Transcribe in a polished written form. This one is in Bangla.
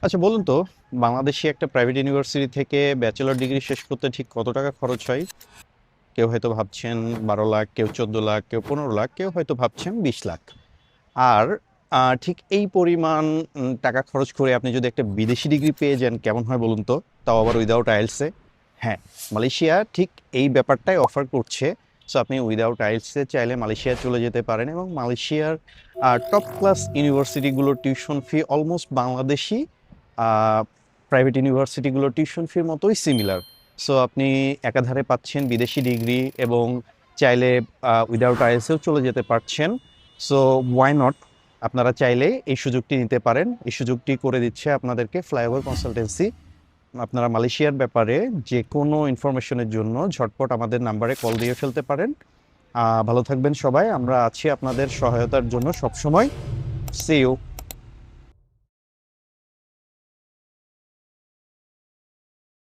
আচ্ছা বলুন তো, বাংলাদেশে একটা প্রাইভেট ইউনিভার্সিটি থেকে ব্যাচেলর ডিগ্রি শেষ করতে ঠিক কত টাকা খরচ হয়? কেউ হয়তো ভাবছেন 12 লাখ, কেউ 14 লাখ, কেউ 15 লাখ, কেউ হয়তো ভাবছেন 20 লাখ। আর ঠিক এই পরিমাণ টাকা খরচ করে আপনি যদি একটা বিদেশি ডিগ্রি পেয়ে যান কেমন হয় বলুন তো? তাও আবার উইদাউট আইএলসে। হ্যাঁ, মালয়েশিয়া ঠিক এই ব্যাপারটাই অফার করছে। সো আপনি উইদাউট আইএলসে চাইলে মালয়েশিয়া চলে যেতে পারেন এবং মালয়েশিয়ার টপ ক্লাস ইউনিভার্সিটিগুলোর tuition fee almost Bangladeshi private ইউনিভার্সিটিগুলোর টিউশন ফির মতোই সিমিলার। সো আপনি একাধারে পাচ্ছেন বিদেশি ডিগ্রি এবং চাইলে উইদাউট আইএলসেও চলে যেতে পারছেন। So why not? আপনারা চাইলে এই সুযোগটি নিতে পারেন। এই সুযোগটি করে দিচ্ছে আপনাদেরকে ফ্লাইওভার কনসালটেন্সি। আপনারা মালয়েশিয়ার ব্যাপারে যে কোনো ইনফরমেশনের জন্য ঝটপট আমাদের নাম্বারে কল দিয়ে ফেলতে পারেন। ভালো থাকবেন সবাই। আমরা আছি আপনাদের সহায়তার জন্য সবসময়। See you.